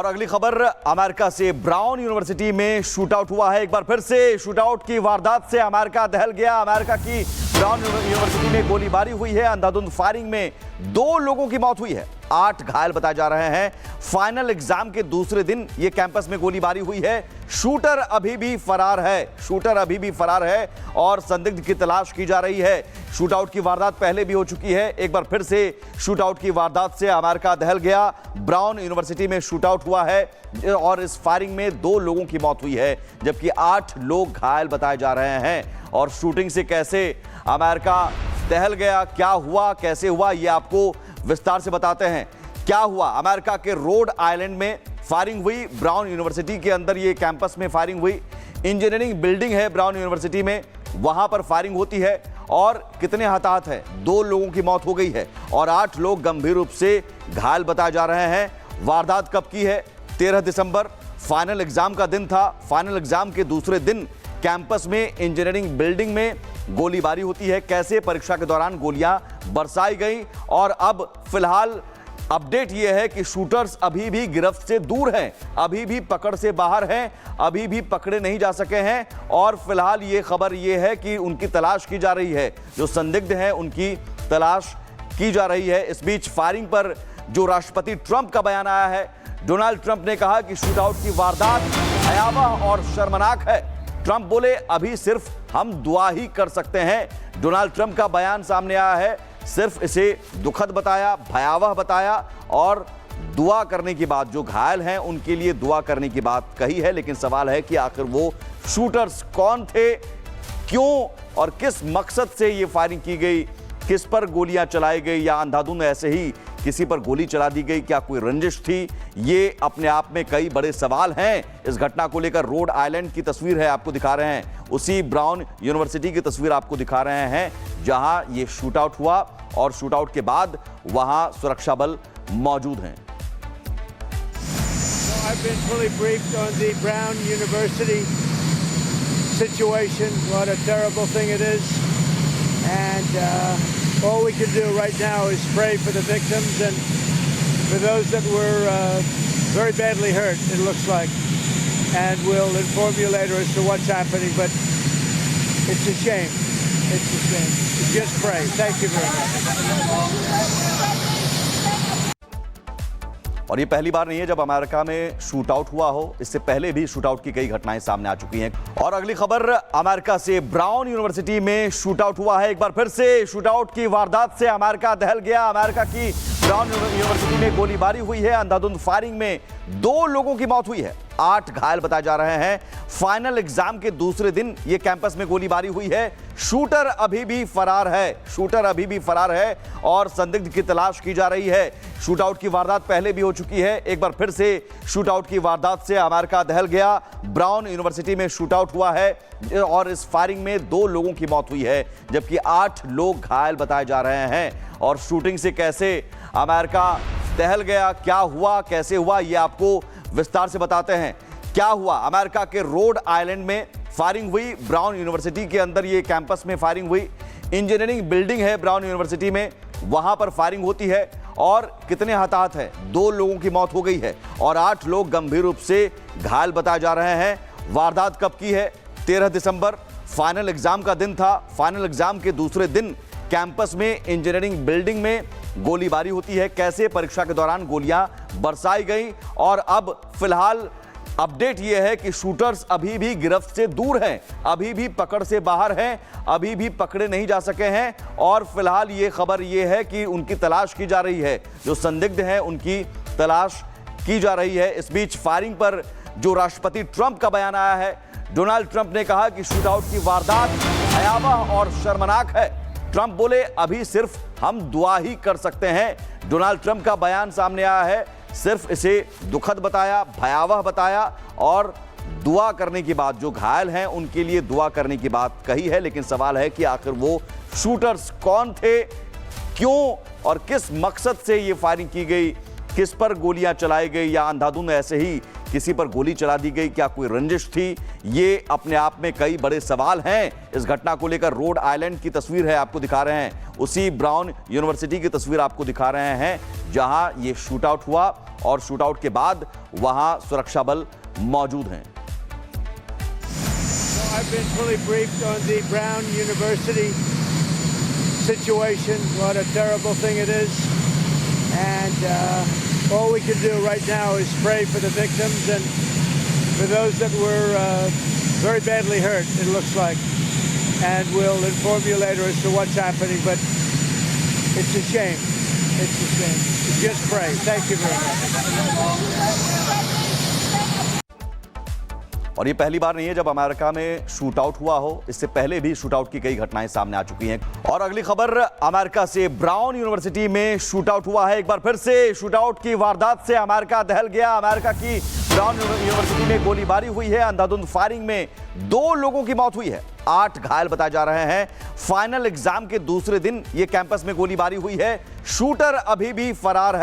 और अगली खबर अमेरिका से ब्राउन यूनिवर्सिटी में शूटआउट हुआ है। एक बार फिर से शूटआउट की वारदात से अमेरिका दहल गया। अमेरिका की ब्राउन यूनिवर्सिटी में गोलीबारी हुई है। अंधाधुंध फायरिंग में 2 लोगों की मौत हुई है, 8 घायल बताए जा रहे हैं। फाइनल एग्जाम के दूसरे दिन यह कैंपस में गोलीबारी हुई है। शूटर अभी भी फरार है और संदिग्ध की तलाश की जा रही है। शूटआउट की वारदात पहले भी हो चुकी है। एक बार फिर से शूटआउट की वारदात से अमेरिका दहल गया। ब्राउन यूनिवर्सिटी में शूटआउट हुआ है और इस फायरिंग में 2 लोगों की मौत हुई है, जबकि 8 लोग घायल बताए जा रहे हैं। और शूटिंग से कैसे अमेरिका दहल गया, क्या हुआ, कैसे हुआ, यह आपको विस्तार से बताते हैं। क्या हुआ, अमेरिका के रोड आइलैंड में फायरिंग हुई। ब्राउन यूनिवर्सिटी के अंदर ये कैंपस में फायरिंग हुई। इंजीनियरिंग बिल्डिंग है ब्राउन यूनिवर्सिटी में, वहां पर फायरिंग होती है। और कितने हताहत हैं, 2 लोगों की मौत हो गई है और 8 लोग गंभीर रूप से घायल बताए जा रहे हैं। वारदात कब की है? 13 दिसंबर फाइनल एग्जाम का दिन था। फाइनल एग्जाम के दूसरे दिन कैंपस में इंजीनियरिंग बिल्डिंग में गोलीबारी होती है। कैसे परीक्षा के दौरान गोलियां बरसाई गई। और अब फिलहाल अपडेट यह है कि शूटर्स अभी भी गिरफ्त से दूर हैं, अभी भी पकड़ से बाहर हैं, अभी भी पकड़े नहीं जा सके हैं। और फिलहाल ये खबर यह है कि उनकी तलाश की जा रही है, जो संदिग्ध हैं उनकी तलाश की जा रही है। इस बीच फायरिंग पर जो राष्ट्रपति ट्रंप का बयान आया है, डोनाल्ड ट्रंप ने कहा कि शूटआउट की वारदात भयावह और शर्मनाक है। ट्रंप बोले अभी सिर्फ हम दुआ ही कर सकते हैं। डोनाल्ड ट्रंप का बयान सामने आया है, सिर्फ इसे दुखद बताया, भयावह बताया और दुआ करने की बात, जो घायल हैं उनके लिए दुआ करने की बात कही है। लेकिन सवाल है कि आखिर वो शूटर्स कौन थे, क्यों और किस मकसद से ये फायरिंग की गई, किस पर गोलियां चलाई गई या अंधाधुंध ऐसे ही किसी पर गोली चला दी गई, क्या कोई रंजिश थी? ये अपने आप में कई बड़े सवाल हैं। इस घटना को लेकर रोड आइलैंड की तस्वीर है, आपको दिखा रहे हैं, उसी ब्राउन यूनिवर्सिटी की तस्वीर आपको दिखा रहे हैं जहां ये शूटआउट हुआ और शूटआउट के बाद वहां सुरक्षा बल मौजूद हैं। I've been fully briefed on the Brown University situation, what a terrible thing it is, and all we can do right now is pray for the victims and for those that were very badly hurt, it looks like, and we'll inform you later as to what's happening, but it's a shame. It's a shame. Just pray. Thank you very much. और ये पहली बार नहीं है जब America में shootout हुआ हो, इससे पहले भी शूटआउट की कई घटनाएं सामने आ चुकी हैं। और अगली खबर अमेरिका से ब्राउन यूनिवर्सिटी में शूटआउट हुआ है। एक बार फिर से शूटआउट की वारदात से अमेरिका दहल गया। अमेरिका की ब्राउन यूनिवर्सिटी में गोलीबारी हुई है। अंधाधुंध फायरिंग में 2 लोगों की मौत हुई है, 8 घायल बताए जा रहे हैं। फाइनल एग्जाम के दूसरे दिन यह कैंपस में गोलीबारी हुई है। शूटर अभी भी फरार है और संदिग्ध की तलाश की जा रही है। शूटआउट की वारदात पहले भी हो चुकी है। एक बार फिर से शूटआउट की वारदात से अमेरिका दहल गया। ब्राउन यूनिवर्सिटी में शूटआउट हुआ है और इस फायरिंग में 2 लोगों की मौत हुई है, जबकि 8 लोग घायल बताए जा रहे हैं। और शूटिंग से कैसे अमेरिका दहल गया, क्या हुआ, कैसे हुआ, यह आपको विस्तार से बताते हैं। क्या हुआ, अमेरिका के रोड आइलैंड में फायरिंग हुई। ब्राउन यूनिवर्सिटी के अंदर ये कैंपस में फायरिंग हुई। इंजीनियरिंग बिल्डिंग है ब्राउन यूनिवर्सिटी में, वहां पर फायरिंग होती है। और कितने हताहत हैं, 2 लोगों की मौत हो गई है और 8 लोग गंभीर रूप से घायल बताए जा रहे हैं। वारदात कब की है? 13 दिसंबर फाइनल एग्जाम का दिन था। फाइनल एग्जाम के दूसरे दिन कैंपस में इंजीनियरिंग बिल्डिंग में गोलीबारी होती है। कैसे परीक्षा के दौरान गोलियां बरसाई गई। और अब फिलहाल अपडेट यह है कि शूटर्स अभी भी गिरफ्त से दूर हैं, अभी भी पकड़ से बाहर हैं, अभी भी पकड़े नहीं जा सके हैं। और फिलहाल ये खबर यह है कि उनकी तलाश की जा रही है, जो संदिग्ध हैं उनकी तलाश की जा रही है। इस बीच फायरिंग पर जो राष्ट्रपति ट्रंप का बयान आया है, डोनाल्ड ट्रंप ने कहा कि शूटआउट की वारदात भयावह और शर्मनाक है। ट्रंप बोले अभी सिर्फ हम दुआ ही कर सकते हैं। डोनाल्ड ट्रंप का बयान सामने आया है, सिर्फ इसे दुखद बताया, भयावह बताया और दुआ करने की बात, जो घायल हैं उनके लिए दुआ करने की बात कही है। लेकिन सवाल है कि आखिर वो शूटर्स कौन थे, क्यों और किस मकसद से ये फायरिंग की गई, किस पर गोलियां चलाई गई या अंधाधुंध ऐसे ही किसी पर गोली चला दी गई, क्या कोई रंजिश थी? ये अपने आप में कई बड़े सवाल हैं। इस घटना को लेकर रोड आइलैंड की तस्वीर है, आपको दिखा रहे हैं, उसी ब्राउन यूनिवर्सिटी की तस्वीर आपको दिखा रहे हैं जहां ये शूट आउट हुआ और शूट आउट के बाद वहां सुरक्षा बल मौजूद हैं। I've been fully briefed on the Brown University situation, what a terrible thing it is. And all we can do right now is pray for the victims and for those that were very badly hurt, it looks like. And we'll inform you later as to what's happening, but it's a shame. It's a shame. Just pray. Thank you very much. और ये पहली बार नहीं है जब America में shoot out हुआ हो, इससे पहले भी शूट आउट की कई घटनाएं सामने आ चुकी हैं। और अगली खबर अमेरिका से, ब्राउन यूनिवर्सिटी में शूट आउट हुआ है। एक बार फिर से शूट आउट की वारदात से अमेरिका दहल गया। अमेरिका की ब्राउन यूनिवर्सिटी में गोलीबारी हुई है। अंधाधुंध फायरिंग में 2 लोगों की मौत हुई है, 8 घायल बताए जा रहे हैं। फाइनल एग्जाम के दूसरे दिन यह कैंपस में गोलीबारी हुई है। शूटर अभी भी फरार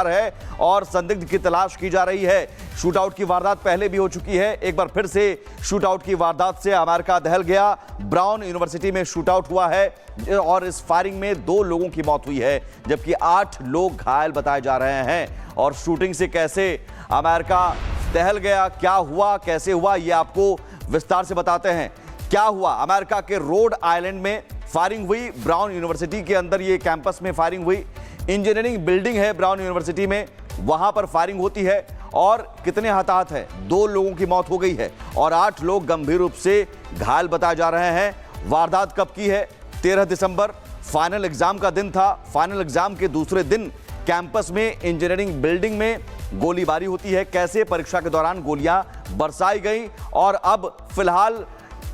है और संदिग्ध की तलाश की जा रही है। शूट आउट की वारदात पहले भी हो चुकी है। एक बार फिर से शूट आउट की वारदात से अमेरिका दहल गया। ब्राउन यूनिवर्सिटी में शूट आउट हुआ है और इस फायरिंग में 2 लोगों की मौत हुई है, जबकि 8 लोग घायल बताए जा रहे हैं। और शूटिंग से कैसे अमेरिका दहल गया, क्या हुआ, कैसे हुआ, यह आपको विस्तार से बताते हैं। क्या हुआ? अमेरिका के रोड आइलैंड में फायरिंग हुई। ब्राउन यूनिवर्सिटी के अंदर ये कैंपस में फायरिंग हुई। इंजीनियरिंग बिल्डिंग है ब्राउन यूनिवर्सिटी में, वहां पर फायरिंग होती है। और कितने हताहत हैं? 2 लोगों की मौत हो गई है और 8 लोग गंभीर रूप से घायल बताए जा रहे हैं। वारदात कब की है? 13 दिसंबर फाइनल एग्जाम का दिन था। फाइनल एग्जाम के दूसरे दिन कैंपस में इंजीनियरिंग बिल्डिंग में गोलीबारी होती है। कैसे परीक्षा के दौरान गोलियां बरसाई गई। और अब फिलहाल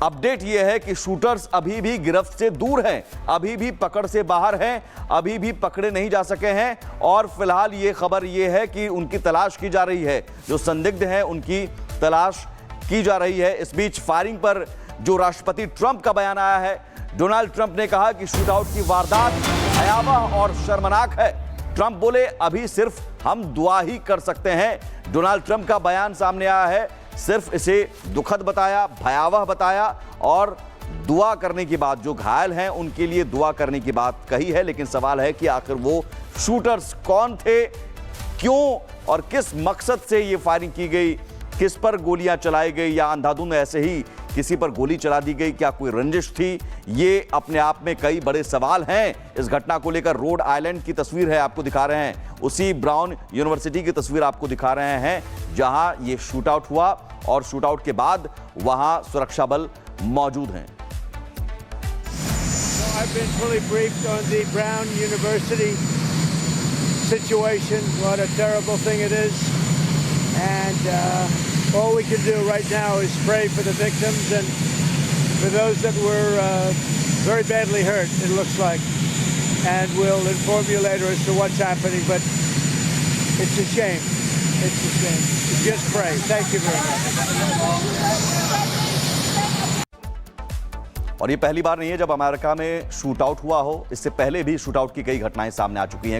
अपडेट यह है कि शूटर्स अभी भी गिरफ्त से दूर हैं, अभी भी पकड़ से बाहर हैं, अभी भी पकड़े नहीं जा सके हैं। और फिलहाल ये खबर यह है कि उनकी तलाश की जा रही है, जो संदिग्ध हैं उनकी तलाश की जा रही है। इस बीच फायरिंग पर जो राष्ट्रपति ट्रंप का बयान आया है, डोनाल्ड ट्रंप ने कहा कि शूट आउट की वारदात भयावह और शर्मनाक है। ट्रंप बोले, अभी सिर्फ हम दुआ ही कर सकते हैं। डोनाल्ड ट्रंप का बयान सामने आया है, सिर्फ इसे दुखद बताया, भयावह बताया और दुआ करने की बात, जो घायल हैं उनके लिए दुआ करने की बात कही है। लेकिन सवाल है कि आखिर वो शूटर्स कौन थे, क्यों और किस मकसद से ये फायरिंग की गई, किस पर गोलियां चलाई गई या अंधाधुंध ऐसे ही किसी पर गोली चला दी गई, क्या कोई रंजिश थी? ये अपने आप में कई बड़े सवाल हैं। इस घटना को लेकर रोड आइलैंड की तस्वीर है, आपको दिखा रहे हैं, उसी ब्राउन यूनिवर्सिटी की तस्वीर आपको दिखा रहे हैं जहां ये शूट आउट हुआ और शूट आउट के बाद वहां सुरक्षा बल मौजूद हैं। I've been fully briefed on the Brown University situation, what a terrible thing it is. And all we can do right now is pray for the victims and for those that were very badly hurt, it looks like. And we'll inform you later as to what's happening, but it's a shame. It's a shame. Just pray. Thank you very much. और ये पहली बार नहीं है जब America में shoot out हुआ हो, इससे पहले भी शूट आउट की कई घटनाएं सामने आ चुकी हैं।